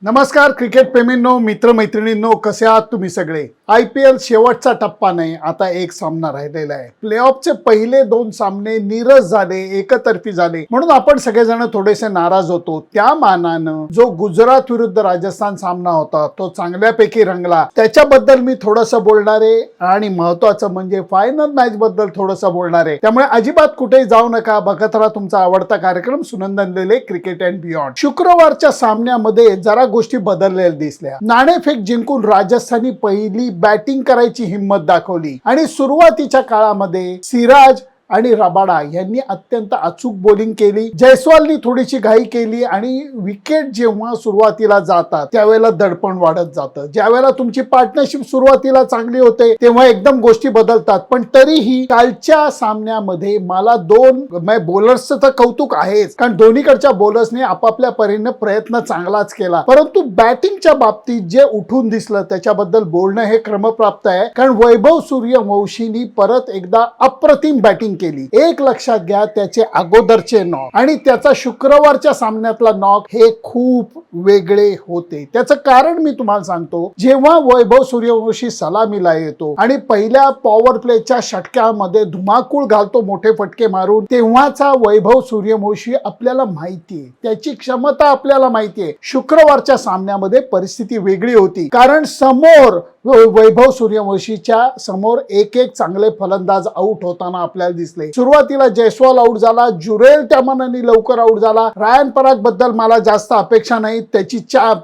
नमस्कार क्रिकेट प्रेमींनो, मित्रमैत्रिणींनो, कसे आहात तुम्ही सगळे? IPL शेवटचा टप्पा नाही, आता एक सामना राहिलेला आहे. प्लेऑफचे पहिले 2 सामने नीरस झाले, एकतर्फी झाले, म्हणून आपण सगळेजण थोडेसे नाराज होतो. त्या मानानं जो गुजरात विरुद्ध राजस्थान सामना होता तो चांगल्यापैकी रंगला. त्याच्याबद्दल मी थोडंसं बोलणार आहे आणि महत्त्वाचं म्हणजे फायनल मॅच बद्दल थोडंसं बोलणार आहे. त्यामुळे अजिबात कुठेही जाऊ नका, बघत राहा तुमचा आवडता कार्यक्रम सुनंदन लेले क्रिकेट अँड बियॉन्ड. शुक्रवारच्या सामन्यामध्ये जरा गोष्टी बदललेल्या दिसल्या. नाणेफेक जिंकून राजस्थाननी पहिली बॅटिंग करायची हिंमत दाखवली आणि सुरुवातीच्या काळामध्ये सिराज आणि रबाडा यांनी अत्यंत अचूक बॉलिंग केली. जयस्वालनी थोडीशी घाई केली आणि विकेट जेव्हा सुरुवातीला जातात त्यावेळेला दडपण वाढत जातं. ज्यावेळेला तुमची पार्टनरशिप सुरुवातीला चांगली होते तेव्हा एकदम गोष्टी बदलतात. पण तरीही कालच्या सामन्यामध्ये मला दोन बॉलर्सचं तर कौतुक आहेच, कारण दोन्हीकडच्या बॉलर्सने आपापल्या परीने प्रयत्न चांगलाच केला. परंतु बॅटिंगच्या बाबतीत जे उठून दिसलं त्याच्याबद्दल बोलणं हे क्रमप्राप्त आहे, कारण वैभव सूर्यवंशीनी परत एकदा अप्रतिम बॅटिंग केली. एक लक्षात घ्या, त्याचे अगोदरचे नॉक आणि त्याचा शुक्रवारच्या सामन्यातला नॉक हे खूप वेगळे होते. त्याचं कारण मी तुम्हाला सांगतो. जेव्हा वैभव सूर्यवंशी सलामीला येतो आणि पहिल्या पॉवर प्लेच्या षटक्यामध्ये धुमाकूळ घालतो मोठे फटके मारून, तेव्हाचा वैभव सूर्यवंशी आपल्याला माहितीये, त्याची क्षमता आपल्याला माहितीये. शुक्रवारच्या सामन्यामध्ये परिस्थिती वेगळी होती, कारण समोर वैभव सूर्यवंशीच्या समोर एक चांगले फलंदाज आउट होताना आपल्याला दिसले. सुरुवातीला जयस्वाल आउट झाला, जुरेल त्या मनाने लवकर आउट झाला. रायन पराग बद्दल मला जास्त अपेक्षा नाही. त्याची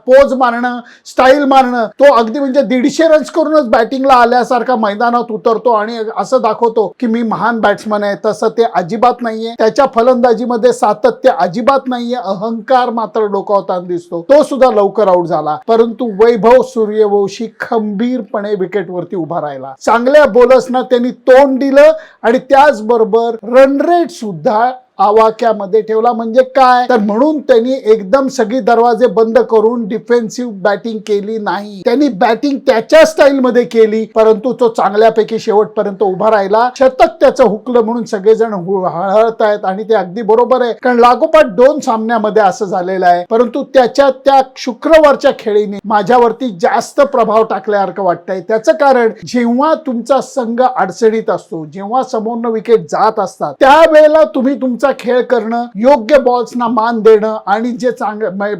पोज मारणं, स्टाईल मारणं, तो अगदी म्हणजे 150 रन्स करूनच बॅटिंगला आल्यासारखा मैदानात उतरतो आणि असं दाखवतो की मी महान बॅट्समन आहे. तसं ते अजिबात नाहीये. त्याच्या फलंदाजीमध्ये सातत्य अजिबात नाहीये, अहंकार मात्र डोकावताना दिसतो. तो सुद्धा लवकर आउट झाला. परंतु वैभव सूर्यवंशी खंबीरपणे विकेटवरती उभा राहिला. चांगल्या बॉलर्सना त्यांनी तोंड दिलं आणि त्याचबरोबर रन रेट सुद्धा आवाक्यामध्ये ठेवला. म्हणजे काय तर म्हणून त्यांनी एकदम सगळी दरवाजे बंद करून डिफेन्सिव्ह बॅटिंग केली नाही. त्यांनी बॅटिंग त्याच्या स्टाईल मध्ये केली, परंतु तो चांगल्यापैकी शेवटपर्यंत उभा राहिला. शतक त्याचं हुकलं म्हणून सगळेजण हळहळत आहेत आणि ते अगदी बरोबर आहे, कारण लागोपाठ 2 सामन्यामध्ये असं झालेलं आहे. परंतु त्याच्या त्या शुक्रवारच्या खेळीने माझ्यावरती जास्त प्रभाव टाकल्यासारखं वाटतंय. त्याचं कारण जेव्हा तुमचा संघ अडचणीत असतो, जेव्हा समोरनं विकेट जात असतात, त्यावेळेला तुम्ही तुमचा खेळ करणं, योग्य बॉल्सना मान देणं आणि जे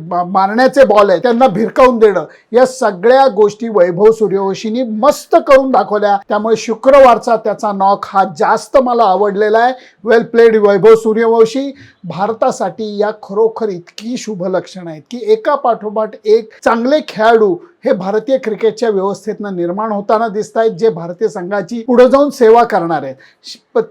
मारण्याचे बॉल आहेत त्यांना भिरकावून देणं, या सगळ्या गोष्टी वैभव सूर्यवंशीनी मस्त करून दाखवल्या. त्यामुळे शुक्रवारचा त्याचा नॉक हा जास्त मला आवडलेला आहे. वेल प्लेड वैभव सूर्यवंशी. भारतासाठी या खरोखर इतकी शुभ लक्षणं आहेत की एका पाठोपाठ एक चांगले खेळाडू हे भारतीय क्रिकेटच्या व्यवस्थेतनं निर्माण होताना दिसत आहेत, जे भारतीय संघाची पुढे जाऊन सेवा करणार आहेत.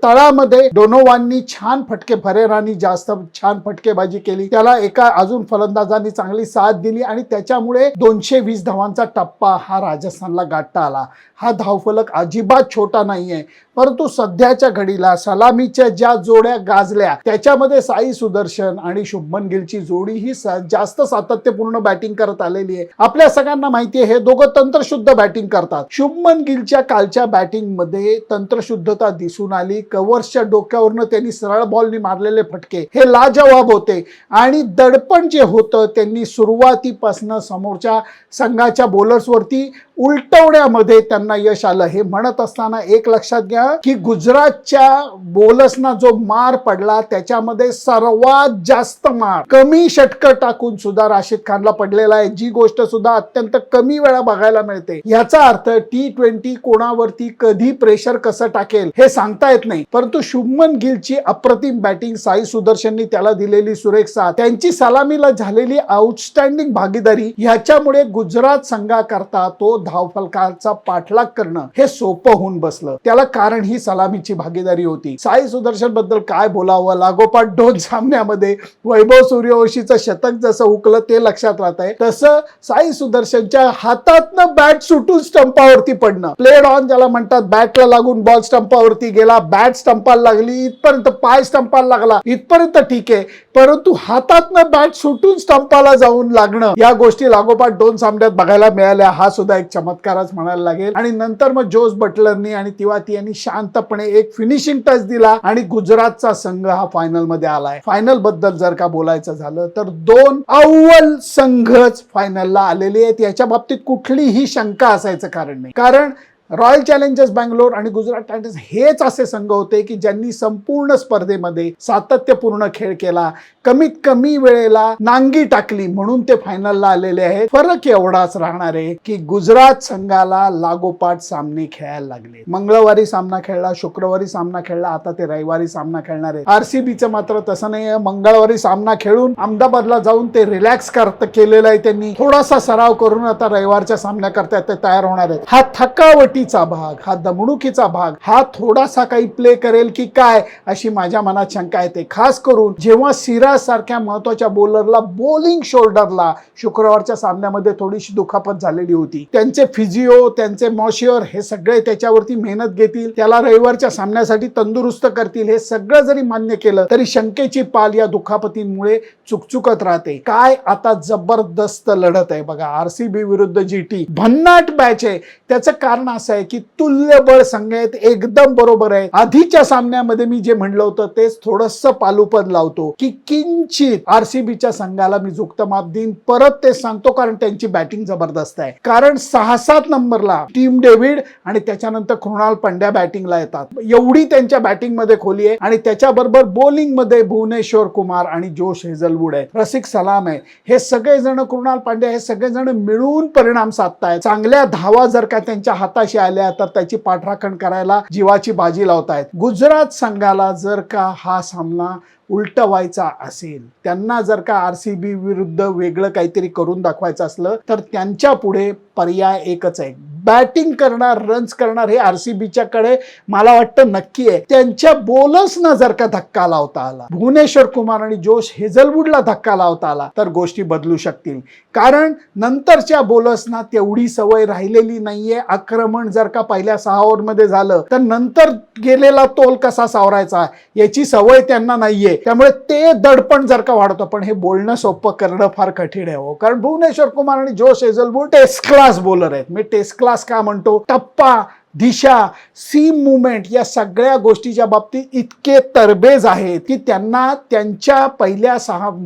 तळामध्ये डोनोवाननी छान फटके, फरेरांनी जास्त छान फटकेबाजी केली, त्याला एका अजून फलंदाजांनी चांगली साथ दिली आणि त्याच्यामुळे 220 धावांचा टप्पा हा राजस्थानला गाठता आला. हा धावफलक अजिबात छोटा नाहीये. परंतु सध्याच्या घडीला सलामीच्या ज्या जोड्या गाजल्या त्याच्यामध्ये साई सुदर्शन आणि शुभमन गिलची जोडी ही जास्त सातत्यपूर्ण बॅटिंग करत आलेली आहे. आपल्या सगळ्यांना माहिती आहे हे दोघं तंत्रशुद्ध बॅटिंग करतात. शुभमन गिलच्या कालच्या बॅटिंग मध्ये तंत्रशुद्धता दिसून आली. कव्हर्सच्या डोक्यावरनं त्यांनी सरळ बॉलनी मारलेले फटके हे लाजवाब होते आणि दडपण जे होतं त्यांनी सुरुवातीपासून समोरच्या संघाच्या बॉलर्सवरती उलटवण्यामध्ये त्यांना यश आलं. हे म्हणत असताना एक लक्षात घ्या की गुजरातच्या बॉलर्सना जो मार पडला त्याच्यामध्ये सर्वात जास्त मार कमी षटकं टाकून सुद्धा राशिद खानला पडलेला आहे, जी गोष्ट सुद्धा अत्यंत कमी वेळा बघायला मिळते. याचा अर्थ T20 कोणावरती कधी प्रेशर कसं टाकेल हे सांगता येत नाही. परंतु शुभमन गिलची अप्रतिम बॅटिंग, साई सुदर्शननी त्याला दिलेली सुरेख साथ, त्यांची सलामीला झालेली आउटस्टँडिंग भागीदारी, ह्याच्यामुळे गुजरात संघाकरता तो धावफलकाचा पाठलाग करणं हे सोपं होऊन बसलं. त्याला कारण ही सलामीची भागीदारी होती. साई सुदर्शन बद्दल काय बोलावं, लागोपाठ 2 सामन्यामध्ये वैभव सूर्यवंशीचं शतक जसं हुकलं ते लक्षात राहत आहे, तसं साई सुदर्शनच्या हातातनं बॅट सुटून स्टंपावरती पडणं, प्लेड ऑन ज्याला म्हणतात, बॅटला लागून बॉल स्टंपावरती गेला, बॅट स्टंपाला लागली, इथपर्यंत पाय स्टंपाला लागला, इथपर्यंत ठीक आहे. परंतु हातातनं बॅट सुटून स्टंपाला जाऊन लागणं, या गोष्टी लागोपाठ 2 सामन्यात बघायला मिळाल्या. हा सुद्धा एक चमत्कारच म्हणायला लागेल. आणि नंतर मग जोस बटलरनी आणि तिवाती यांनी शांतपणे एक फिनिशिंग टच दिला आणि गुजरातचा संघ हा फायनल मध्ये आलाय. फायनल बद्दल जर का बोलायचं झालं तर 2 अव्वल संघच फायनलला आलेले आहेत. याच्या बाबतीत कुठलीही शंका असायचं कारण नाही. कारण रॉयल चॅलेंजर्स बँगलोर आणि गुजरात टायटन्स हेच असे संघ होते की ज्यांनी संपूर्ण स्पर्धेमध्ये सातत्यपूर्ण खेळ केला, कमीत कमी वेळेला नांगी टाकली, म्हणून ते फायनलला आलेले आहेत. फरक एवढाच राहणार आहे की गुजरात संघाला लागोपाठ सामने खेळायला लागले. मंगळवारी सामना खेळला, शुक्रवारी सामना खेळला, आता ते रविवारी सामना खेळणार आहे. आरसीबीचं मात्र तसं नाही आहे. मंगळवारी सामना खेळून अहमदाबादला जाऊन ते रिलॅक्स केलेलं आहे त्यांनी. थोडासा सराव करून आता रविवारच्या सामन्याकरता ते तयार होणार आहेत. हा थकावटीचा भाग, हा दमणुकीचा भाग, हा थोडासा काही प्ले करेल की काय अशी माझ्या मनात शंका येते. खास करून जेव्हा सिराज सारख्या महत्वाच्या बॉलरला बॉलिंग शोल्डरला शुक्रवारच्या सामन्यामध्ये थोडीशी दुखापत झालेली होती. त्यांचे फिजिओ, त्यांचे मॉशियर हे सगळे त्याच्यावरती मेहनत घेतील, त्याला रविवारच्या सामन्यासाठी तंदुरुस्त करतील. हे सगळं जरी मान्य केलं तरी शंकेची पाल या दुखापतींमुळे चुकचुकत राहते. काय आता जबरदस्त लढत आहे बघा, आरसीबी विरुद्ध जीटी. भन्नाट मॅच आहे. त्याचं कारण असं आहे की तुल्यबळ संघ आहेत, एकदम बरोबर आहे. आधीच्या सामन्यामध्ये मी जे म्हणलं होतं तेच थोडंसं पालुपद लावतो की किंचित आरसीबीच्या संघाला मी झुकतं माप देईन. परत ते सांगतो कारण त्यांची बॅटिंग जबरदस्त आहे. कारण 6-7 नंबरला टीम डेव्हिड आणि त्याच्यानंतर कृणाल पंड्या बॅटिंगला येतात. एवढी त्यांच्या बॅटिंग मध्ये खोली आहे. आणि त्याच्याबरोबर बॉलिंग मध्ये भुवनेश्वर कुमार आणि जोश हेझलवूड आहे, रसिक सलाम आहे. हे सगळेजण, कृणाल पांड्या, हे सगळेजण मिळून परिणाम साधतायत. चांगल्या धावा जर का त्यांच्या हाताशी आल्या तर त्याची पाठराखण करायला जीवाची बाजी लावतायत. गुजरात संघाला जर का हा सामना उलटवायचा असेल, त्यांना जर का आरसीबी विरुद्ध वेगळं काहीतरी करून दाखवायचं असलं तर त्यांच्या पुढे पर्याय एकच आहे, बॅटिंग करणार, रन्स करणार. हे आरसीबीच्याकडे मला वाटतं नक्की आहे. त्यांच्या बॉलर्सना जर का धक्का लावता आला, भुवनेश्वर कुमार आणि जोश हेझलवूडला धक्का लावता आला तर गोष्टी बदलू शकतील. कारण नंतरच्या बॉलर्सना तेवढी सवय राहिलेली नाहीये. आक्रमण जर का पहिल्या 6 ओव्हरमध्ये झालं तर नंतर गेलेला तोल कसा सावरायचा याची सवय त्यांना नाहीये. त्यामुळे ते दडपण जर का वाढतं. पण हे बोलणं सोपं करणं फार कठीण आहे. कारण भुवनेश्वर कुमार आणि जोश हेझलवूड टेस्ट क्लास बॉलर आहेत. मी टेस्ट क्लास का म्हणतो, टप्पा, दिशा, सीम मुवमेंट या सगळ्या गोष्टीच्या बाबतीत इतके तरबेज आहेत की त्यांना त्यांच्या पहिल्या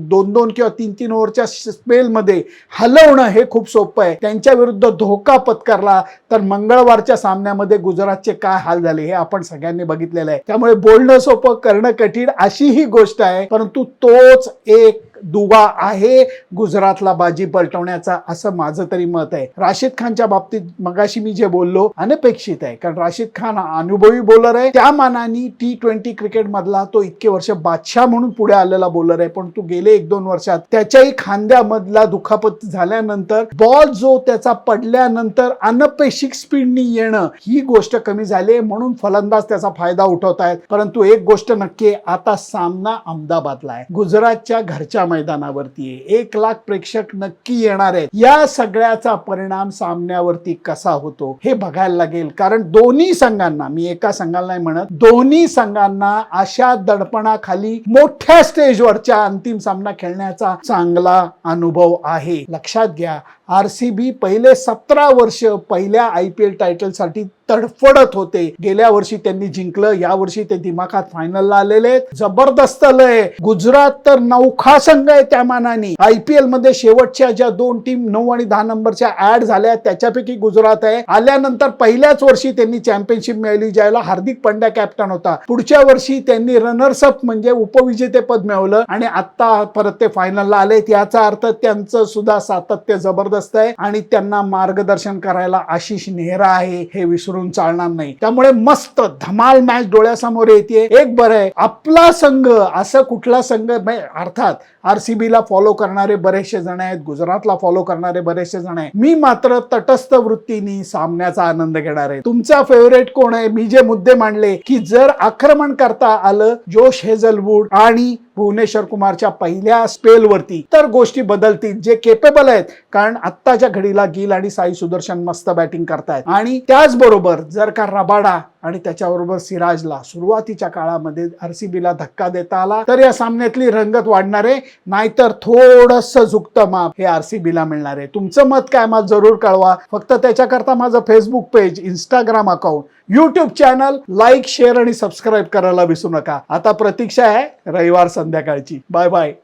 2-2 किंवा 3-3 ओव्हरच्या स्पेलमध्ये हलवणं हे खूप सोपं आहे. त्यांच्या विरुद्ध धोका पत्करला तर मंगळवारच्या सामन्यामध्ये गुजरातचे काय हाल झाले हे आपण सगळ्यांनी बघितलेलं आहे. त्यामुळे बोलणं सोपं करणं कठीण अशी ही गोष्ट आहे. परंतु तोच एक दुवा आहे गुजरातला बाजी पलटवण्याचा, असं माझं तरी मत आहे. राशिद खानच्या बाबतीत मगाशी मी जे बोललो अनपेक्षित आहे. कारण राशिद खान अनुभवी बॉलर आहे. त्या मानाने T20 क्रिकेट मधला तो इतके वर्ष बादशाह म्हणून पुढे आलेला बॉलर आहे. पण तू गेले 1-2 वर्षात त्याच्याही खांद्यामधला दुखापत झाल्यानंतर बॉल जो त्याचा पडल्यानंतर अनपेक्षित स्पीडनी येणं ही गोष्ट कमी झाली, म्हणून फलंदाज त्याचा फायदा उठवतायत. परंतु एक गोष्ट नक्की आहे, आता सामना अहमदाबादला आहे, गुजरातच्या घरच्या मैदानावरती आहे. 1 लाख प्रेक्षक नक्की येणार आहेत. या सगळ्याचा परिणाम सामन्यावरती कसा होतो हे बघायला लागेल. कारण दोन्ही संघांना, मी एका संघाला नाही म्हणत, दोन्ही संघांना अशा दडपणाखाली मोठ्या स्टेजवरच्या अंतिम सामना खेळण्याचा चांगला अनुभव आहे. लक्षात घ्या, आरसीबी पहिले 17 वर्ष पहिल्या IPL टायटलसाठी तडफडत होते. गेल्या वर्षी त्यांनी जिंकलं, या वर्षी ते दिमाखात फायनलला आलेले आहेत. जबरदस्त लय. गुजरात तर नौखा संघ आहे त्या मानाने. IPL मध्ये शेवटच्या ज्या 2 टीम 9 आणि 10 नंबरच्या ऍड झाल्या त्याच्यापैकी गुजरात आहे. आल्यानंतर पहिल्याच वर्षी त्यांनी चॅम्पियनशिप मिळवली, ज्याला हार्दिक पंड्या कॅप्टन होता. पुढच्या वर्षी त्यांनी रनर्स अप म्हणजे उपविजेतेपद मिळवलं आणि आता परत ते फायनलला आले. याचा अर्थ त्यांचं सुद्धा सातत्य जबरदस्त आहे आणि त्यांना मार्गदर्शन करायला आशिष नेहरा आहे, हे विसरून चालणार नाही. त्यामुळे मस्त धमाल मॅच डोळ्यासमोर येते. एक बरं आहे, आपला संघ असं कुठला संघ, अर्थात आरसीबीला फॉलो करणारे बरेचसे जण आहेत, गुजरातला फॉलो करणारे बरेचसे जण आहेत. मी मात्र तटस्थ वृत्तीने सामन्याचा आनंद घेणार आहे. तुमचा फेवरेट कोण आहे? मी जे मुद्दे मांडले की जर आक्रमण करता आलं जोश हेझलवूड आणि भुवनेश्वर कुमारच्या पहिल्या स्पेलवरती तर गोष्टी बदलतील. जे केपेबल आहेत, कारण आत्ताच्या घडीला गिल आणि साई सुदर्शन मस्त बॅटिंग करतायत. आणि त्याचबरोबर जर का रबाडा आणि त्याच्याबरोबर सिराजला सुरुवातीच्या काळामध्ये RCBला धक्का देता आला तर या सामन्यातली रंगत वाढणार आहे, नाहीतर थोडंसं झुकतं माप हे RCBला मिळणार आहे. तुमचं मत काय मत जरूर कळवा. फक्त त्याच्याकरता माझं Facebook page, Instagram account, YouTube channel like, share आणि सबस्क्राईब करायला विसरू नका. आता प्रतीक्षा आहे रविवार संध्याकाळची. Bye bye.